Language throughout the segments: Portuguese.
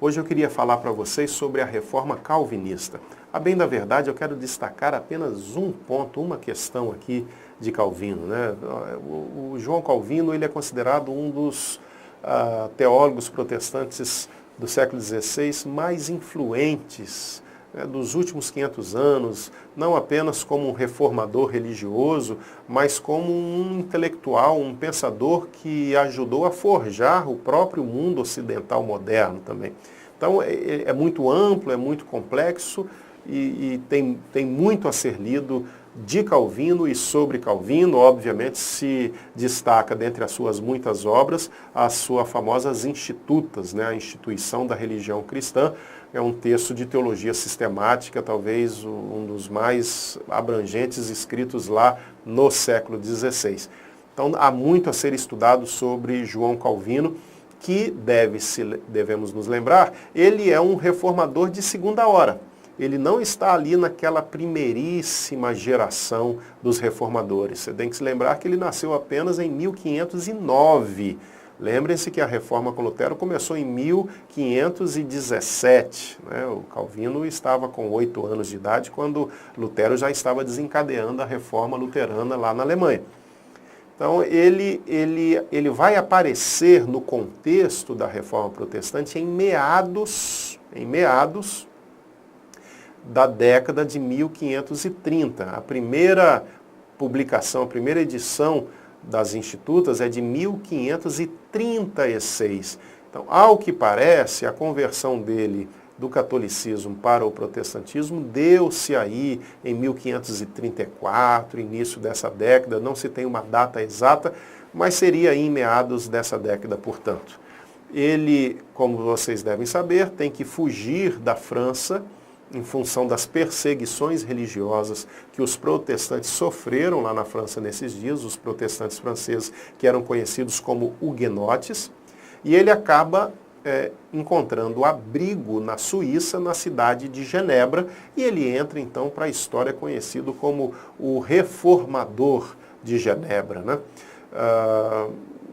Hoje eu queria falar para vocês sobre a reforma calvinista. A bem da verdade, eu quero destacar apenas um ponto, uma questão aqui de Calvino, né? O João Calvino, ele é considerado um dos teólogos protestantes do século XVI mais influentes, né, dos últimos 500 anos, não apenas como um reformador religioso, mas como um intelectual, um pensador que ajudou a forjar o próprio mundo ocidental moderno também. Então é muito amplo, é muito complexo e tem muito a ser lido de Calvino e sobre Calvino. Obviamente se destaca dentre as suas muitas obras a sua famosas Institutas, né, a instituição da religião cristã. É um texto de teologia sistemática, talvez um dos mais abrangentes escritos lá no século XVI. Então há muito a ser estudado sobre João Calvino, que devemos nos lembrar, ele é um reformador de segunda hora. Ele não está ali naquela primeiríssima geração dos reformadores. Você tem que se lembrar que ele nasceu apenas em 1509. Lembrem-se que a reforma com Lutero começou em 1517. Né? O Calvino estava com 8 anos de idade quando Lutero já estava desencadeando a reforma luterana lá na Alemanha. Então ele vai aparecer no contexto da reforma protestante em meados da década de 1530. A primeira publicação, a primeira edição das Institutas é de 1536. Então, ao que parece, a conversão dele do catolicismo para o protestantismo deu-se aí em 1534, início dessa década, não se tem uma data exata, mas seria aí em meados dessa década, portanto. Ele, como vocês devem saber, tem que fugir da França em função das perseguições religiosas que os protestantes sofreram lá na França nesses dias, os protestantes franceses que eram conhecidos como huguenotes, e ele acaba encontrando abrigo na Suíça, na cidade de Genebra, e ele entra então para a história conhecido como o Reformador de Genebra, né?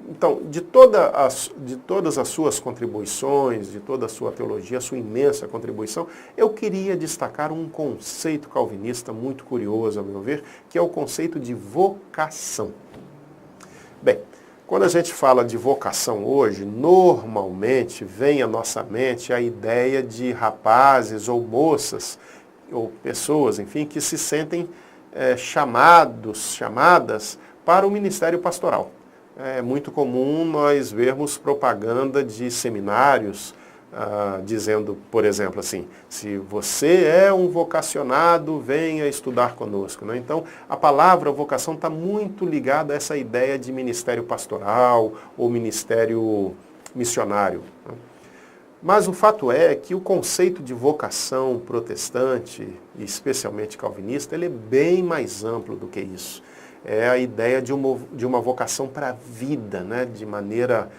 Então, de todas as suas contribuições, de toda a sua teologia, a sua imensa contribuição, eu queria destacar um conceito calvinista muito curioso, a meu ver, que é o conceito de vocação. Bem, quando a gente fala de vocação hoje, normalmente vem à nossa mente a ideia de rapazes ou moças, ou pessoas, enfim, que se sentem chamadas para o ministério pastoral. É muito comum nós vermos propaganda de seminários dizendo, por exemplo, assim, se você é um vocacionado, venha estudar conosco. Né? Então, a palavra vocação está muito ligada a essa ideia de ministério pastoral ou ministério missionário. Né? Mas o fato é que o conceito de vocação protestante, e especialmente calvinista, ele é bem mais amplo do que isso. É a ideia de uma vocação para a vida, né? De maneira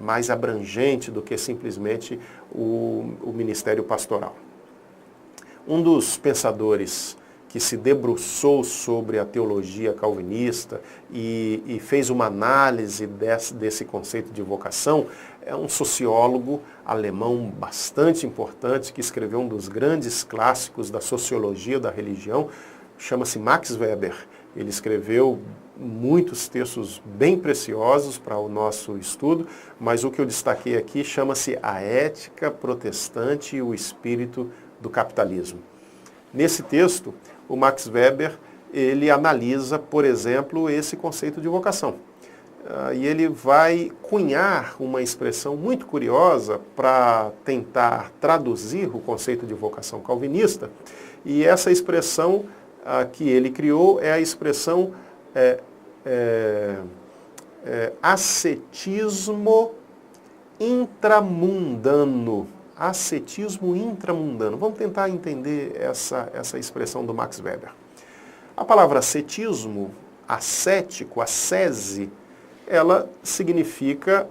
mais abrangente do que simplesmente o ministério pastoral. Um dos pensadores que se debruçou sobre a teologia calvinista e fez uma análise desse conceito de vocação é um sociólogo alemão bastante importante que escreveu um dos grandes clássicos da sociologia da religião, chama-se Max Weber. Ele escreveu muitos textos bem preciosos para o nosso estudo, mas o que eu destaquei aqui chama-se A Ética Protestante e o Espírito do Capitalismo. Nesse texto, o Max Weber, ele analisa, por exemplo, esse conceito de vocação. E ele vai cunhar uma expressão muito curiosa para tentar traduzir o conceito de vocação calvinista, e essa expressão que ele criou é a expressão ascetismo intramundano. Ascetismo intramundano. Vamos tentar entender essa expressão do Max Weber. A palavra ascético, ascese, ela significa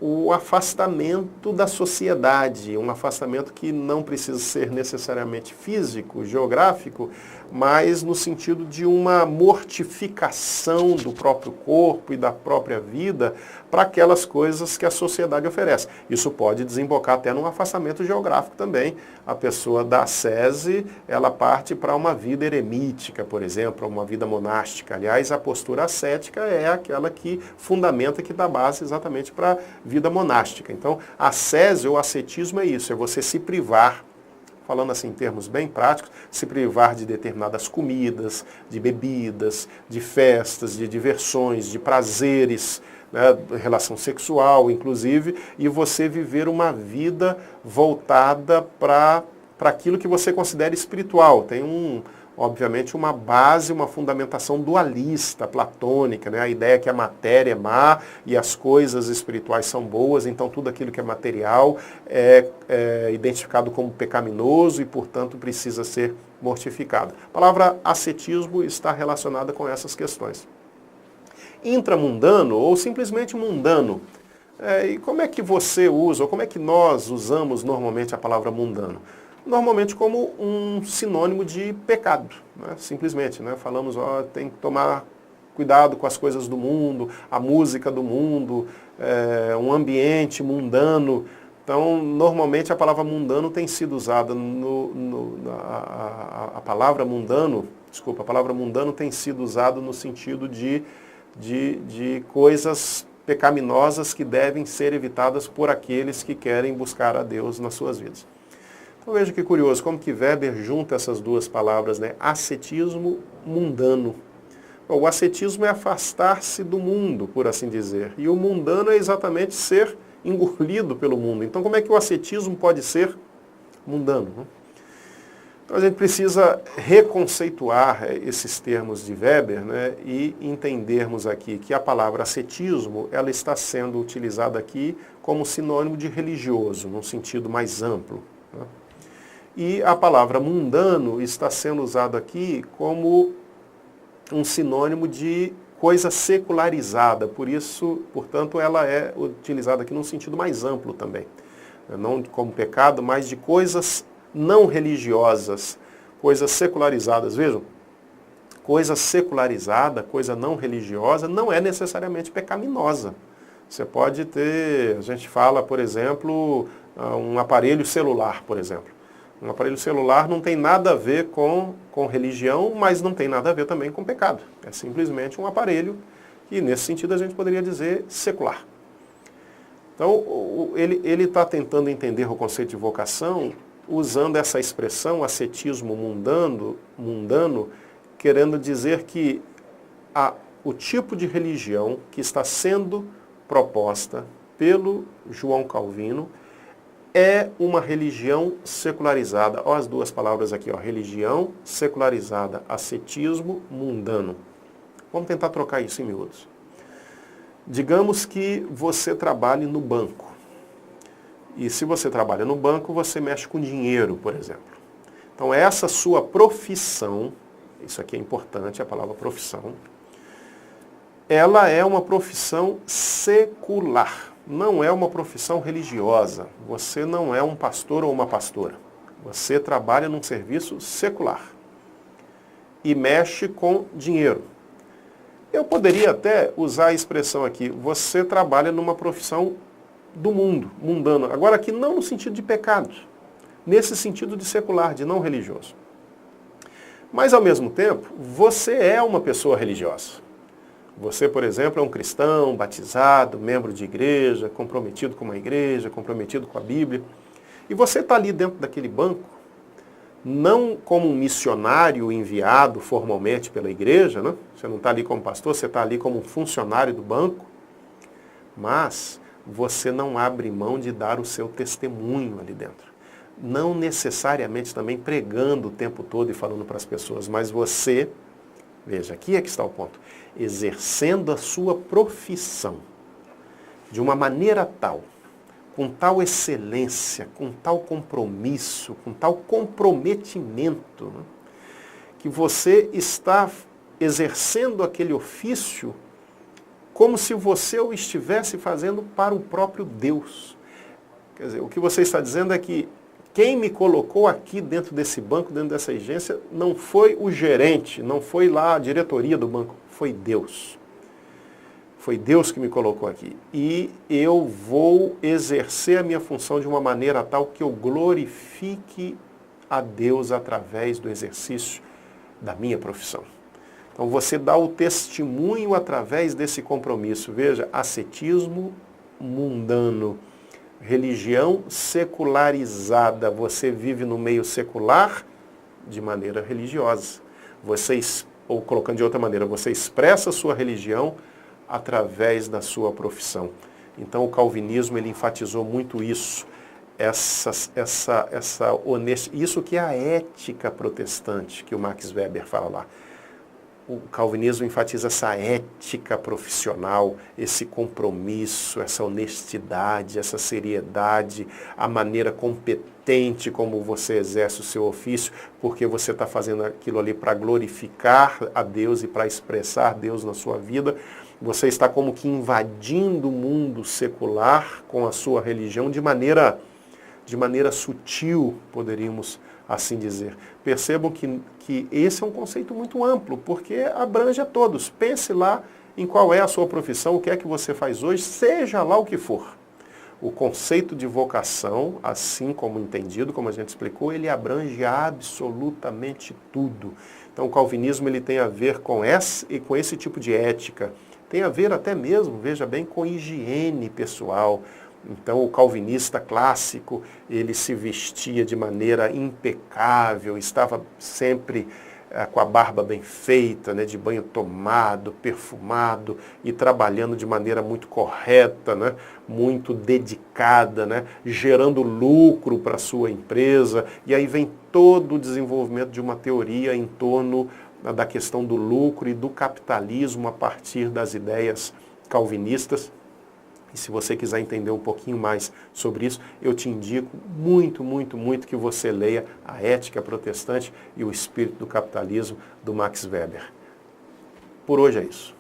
o afastamento da sociedade, um afastamento que não precisa ser necessariamente físico, geográfico, mas no sentido de uma mortificação do próprio corpo e da própria vida para aquelas coisas que a sociedade oferece. Isso pode desembocar até num afastamento geográfico também. A pessoa da ascese, ela parte para uma vida eremítica, por exemplo, uma vida monástica. Aliás, a postura ascética é aquela que fundamenta, que dá base exatamente para a vida monástica. Então, a ascese ou ascetismo é isso, é você se privar, falando assim em termos bem práticos, se privar de determinadas comidas, de bebidas, de festas, de diversões, de prazeres, né, relação sexual, inclusive, e você viver uma vida voltada para aquilo que você considera espiritual. Tem obviamente uma base, uma fundamentação dualista, platônica, né? A ideia é que a matéria é má e as coisas espirituais são boas, então tudo aquilo que é material é identificado como pecaminoso e, portanto, precisa ser mortificado. A palavra ascetismo está relacionada com essas questões. Intramundano ou simplesmente mundano. E como é que você usa, ou como é que nós usamos normalmente a palavra mundano? Normalmente como um sinônimo de pecado, né? Simplesmente, né? Falamos, tem que tomar cuidado com as coisas do mundo, a música do mundo, um ambiente mundano. Então, normalmente a palavra mundano tem sido usada, a palavra mundano tem sido usada no sentido de coisas pecaminosas que devem ser evitadas por aqueles que querem buscar a Deus nas suas vidas. Então veja que curioso, como que Weber junta essas duas palavras, né? Ascetismo, mundano. Bom, o ascetismo é afastar-se do mundo, por assim dizer, e o mundano é exatamente ser engolido pelo mundo. Então como é que o ascetismo pode ser mundano, né? Então a gente precisa reconceituar esses termos de Weber, né, e entendermos aqui que a palavra ascetismo ela está sendo utilizada aqui como sinônimo de religioso, num sentido mais amplo, né? E a palavra mundano está sendo usada aqui como um sinônimo de coisa secularizada, por isso, portanto, ela é utilizada aqui num sentido mais amplo também. Não como pecado, mas de coisas não religiosas, coisas secularizadas. Vejam, coisa secularizada, coisa não religiosa, não é necessariamente pecaminosa. Você pode ter, a gente fala, por exemplo, um aparelho celular, por exemplo. Um aparelho celular não tem nada a ver com religião, mas não tem nada a ver também com pecado. É simplesmente um aparelho que, nesse sentido, a gente poderia dizer secular. Então, ele está tentando entender o conceito de vocação usando essa expressão, ascetismo mundano, querendo dizer que o tipo de religião que está sendo proposta pelo João Calvino é uma religião secularizada. Olha as duas palavras aqui, religião secularizada, ascetismo mundano. Vamos tentar trocar isso em miúdos. Digamos que você trabalhe no banco. E se você trabalha no banco, você mexe com dinheiro, por exemplo. Então essa sua profissão, isso aqui é importante, a palavra profissão, ela é uma profissão secular. Não é uma profissão religiosa. Você não é um pastor ou uma pastora. Você trabalha num serviço secular e mexe com dinheiro. Eu poderia até usar a expressão aqui, você trabalha numa profissão do mundo, mundano. Agora aqui não no sentido de pecado, nesse sentido de secular, de não religioso. Mas ao mesmo tempo, você é uma pessoa religiosa. Você, por exemplo, é um cristão, batizado, membro de igreja, comprometido com uma igreja, comprometido com a Bíblia. E você está ali dentro daquele banco, não como um missionário enviado formalmente pela igreja, né? Você não está ali como pastor, você está ali como um funcionário do banco, mas você não abre mão de dar o seu testemunho ali dentro. Não necessariamente também pregando o tempo todo e falando para as pessoas, mas você, veja, aqui é que está o ponto, exercendo a sua profissão de uma maneira tal, com tal excelência, com tal compromisso, com tal comprometimento, né, que você está exercendo aquele ofício como se você o estivesse fazendo para o próprio Deus. Quer dizer, o que você está dizendo é que quem me colocou aqui dentro desse banco, dentro dessa agência, não foi o gerente, não foi lá a diretoria do banco, foi Deus. Foi Deus que me colocou aqui. E eu vou exercer a minha função de uma maneira tal que eu glorifique a Deus através do exercício da minha profissão. Então você dá o testemunho através desse compromisso. Veja, ascetismo mundano, religião secularizada. Você vive no meio secular de maneira religiosa. Ou colocando de outra maneira, você expressa a sua religião através da sua profissão. Então o calvinismo ele enfatizou muito isso, essa honestidade, isso que é a ética protestante, que o Max Weber fala lá. O calvinismo enfatiza essa ética profissional, esse compromisso, essa honestidade, essa seriedade, a maneira competente como você exerce o seu ofício, porque você está fazendo aquilo ali para glorificar a Deus e para expressar Deus na sua vida. Você está como que invadindo o mundo secular com a sua religião de maneira sutil, poderíamos assim dizer. Percebam que esse é um conceito muito amplo, porque abrange a todos. Pense lá em qual é a sua profissão, o que é que você faz hoje, seja lá o que for. O conceito de vocação, assim como entendido, como a gente explicou, ele abrange absolutamente tudo. Então o calvinismo ele tem a ver com esse tipo de ética. Tem a ver até mesmo, veja bem, com higiene pessoal. Então o calvinista clássico, ele se vestia de maneira impecável, estava sempre com a barba bem feita, né, de banho tomado, perfumado e trabalhando de maneira muito correta, né, muito dedicada, né, gerando lucro para a sua empresa. E aí vem todo o desenvolvimento de uma teoria em torno da questão do lucro e do capitalismo a partir das ideias calvinistas. E se você quiser entender um pouquinho mais sobre isso, eu te indico muito, muito, muito que você leia A Ética Protestante e o Espírito do Capitalismo, do Max Weber. Por hoje é isso.